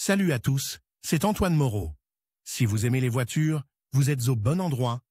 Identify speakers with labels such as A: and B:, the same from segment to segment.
A: Salut à tous, c'est Antoine Moreau. Si vous aimez les voitures, vous êtes au bon endroit.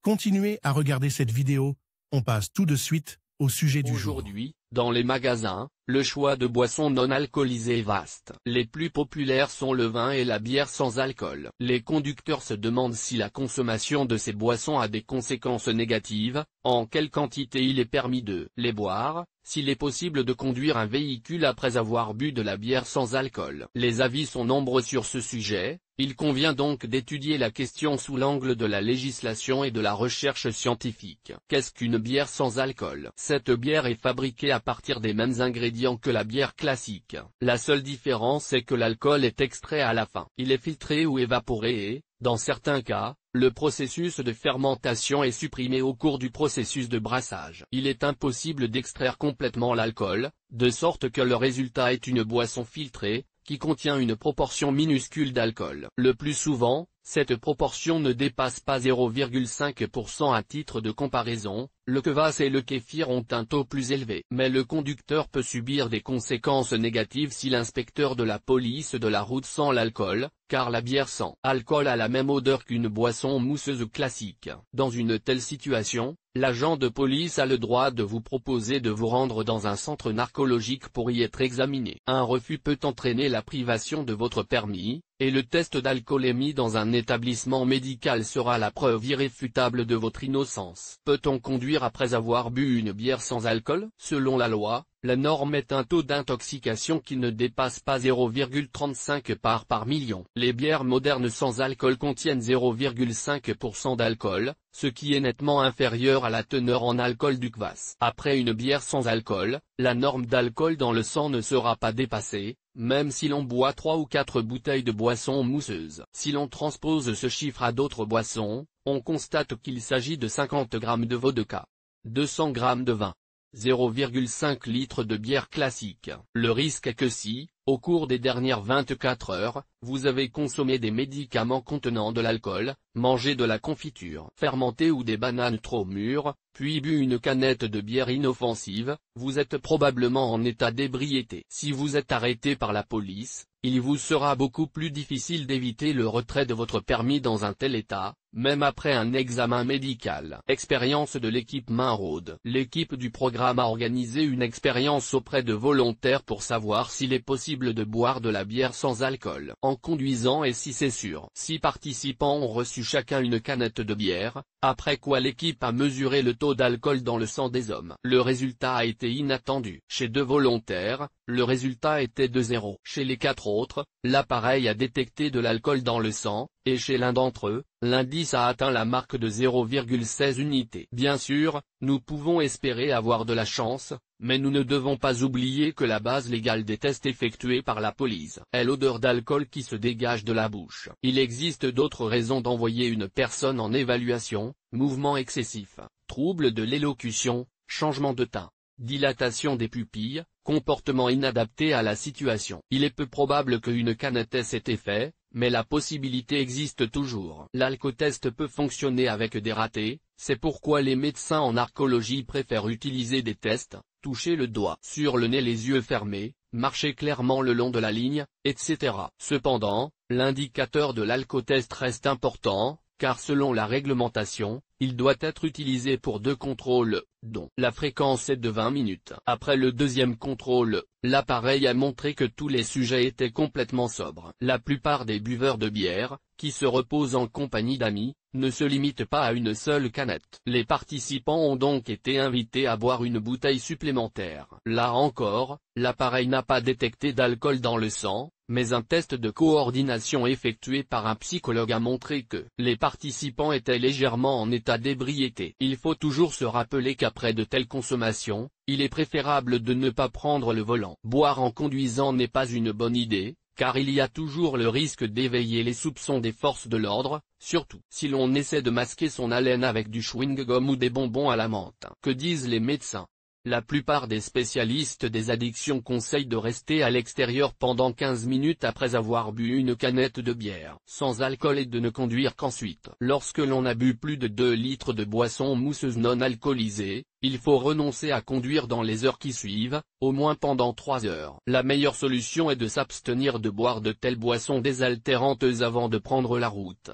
A: Continuez à regarder cette vidéo, on passe tout de suite au sujet du jour.
B: Aujourd'hui, dans les magasins, le choix de boissons non alcoolisées est vaste. Les plus populaires sont le vin et la bière sans alcool. Les conducteurs se demandent si la consommation de ces boissons a des conséquences négatives, en quelle quantité il est permis de les boire, s'il est possible de conduire un véhicule après avoir bu de la bière sans alcool. Les avis sont nombreux sur ce sujet. Il convient donc d'étudier la question sous l'angle de la législation et de la recherche scientifique. Qu'est-ce qu'une bière sans alcool? Cette bière est fabriquée à partir des mêmes ingrédients que la bière classique. La seule différence est que l'alcool est extrait à la fin. Il est filtré ou évaporé et, dans certains cas, le processus de fermentation est supprimé au cours du processus de brassage. Il est impossible d'extraire complètement l'alcool, de sorte que le résultat est une boisson filtrée, qui contient une proportion minuscule d'alcool. Le plus souvent, cette proportion ne dépasse pas 0,5%. À titre de comparaison, le kvass et le kéfir ont un taux plus élevé. Mais le conducteur peut subir des conséquences négatives si l'inspecteur de la police de la route sent l'alcool, car la bière sans alcool a la même odeur qu'une boisson mousseuse classique. Dans une telle situation, l'agent de police a le droit de vous proposer de vous rendre dans un centre narcologique pour y être examiné. Un refus peut entraîner la privation de votre permis, et le test d'alcoolémie dans un établissement médical sera la preuve irréfutable de votre innocence. Peut-on conduire après avoir bu une bière sans alcool? Selon la loi, la norme est un taux d'intoxication qui ne dépasse pas 0,35 parts par million. Les bières modernes sans alcool contiennent 0,5% d'alcool, ce qui est nettement inférieur à la teneur en alcool du kvass. Après une bière sans alcool, la norme d'alcool dans le sang ne sera pas dépassée, même si l'on boit 3 ou 4 bouteilles de boissons mousseuses. Si l'on transpose ce chiffre à d'autres boissons, on constate qu'il s'agit de 50 g de vodka, 200 g de vin, 0,5 litres de bière classique. Le risque est que si, au cours des dernières 24 heures, vous avez consommé des médicaments contenant de l'alcool, mangé de la confiture fermentée ou des bananes trop mûres, puis bu une canette de bière inoffensive, vous êtes probablement en état d'ébriété. Si vous êtes arrêté par la police, il vous sera beaucoup plus difficile d'éviter le retrait de votre permis dans un tel état, même après un examen médical. Expérience de l'équipe Main Rôde. L'équipe du programme a organisé une expérience auprès de volontaires pour savoir s'il est possible de boire de la bière sans alcool en conduisant et si c'est sûr. 6 participants ont reçu chacun une canette de bière, après quoi l'équipe a mesuré le taux d'alcool dans le sang des hommes. Le résultat a été inattendu. Chez 2 volontaires, le résultat était de 0. Chez les 4 autres, l'appareil a détecté de l'alcool dans le sang, et chez l'un d'entre eux, l'indice a atteint la marque de 0,16 unités. Bien sûr, nous pouvons espérer avoir de la chance, mais nous ne devons pas oublier que la base légale des tests effectués par la police est l'odeur d'alcool qui se dégage de la bouche. Il existe d'autres raisons d'envoyer une personne en évaluation: mouvement excessif, trouble de l'élocution, changement de teint, dilatation des pupilles, comportement inadapté à la situation. Il est peu probable qu'une canette ait cet effet, mais la possibilité existe toujours. L'alcotest peut fonctionner avec des ratés, c'est pourquoi les médecins en narcologie préfèrent utiliser des tests: toucher le doigt sur le nez les yeux fermés, marcher clairement le long de la ligne, etc. Cependant, l'indicateur de l'alcotest reste important, car selon la réglementation, il doit être utilisé pour 2 contrôles, dont la fréquence est de 20 minutes. Après le deuxième contrôle, l'appareil a montré que tous les sujets étaient complètement sobres. La plupart des buveurs de bière, qui se reposent en compagnie d'amis, ne se limitent pas à une seule canette. Les participants ont donc été invités à boire une bouteille supplémentaire. Là encore, l'appareil n'a pas détecté d'alcool dans le sang, mais un test de coordination effectué par un psychologue a montré que les participants étaient légèrement en état d'ébriété. Il faut toujours se rappeler qu'après de telles consommations, il est préférable de ne pas prendre le volant. Boire en conduisant n'est pas une bonne idée, car il y a toujours le risque d'éveiller les soupçons des forces de l'ordre, surtout si l'on essaie de masquer son haleine avec du chewing-gum ou des bonbons à la menthe. Que disent les médecins? La plupart des spécialistes des addictions conseillent de rester à l'extérieur pendant 15 minutes après avoir bu une canette de bière sans alcool et de ne conduire qu'ensuite. Lorsque l'on a bu plus de 2 litres de boissons mousseuses non alcoolisées, il faut renoncer à conduire dans les heures qui suivent, au moins pendant 3 heures. La meilleure solution est de s'abstenir de boire de telles boissons désaltérantes avant de prendre la route.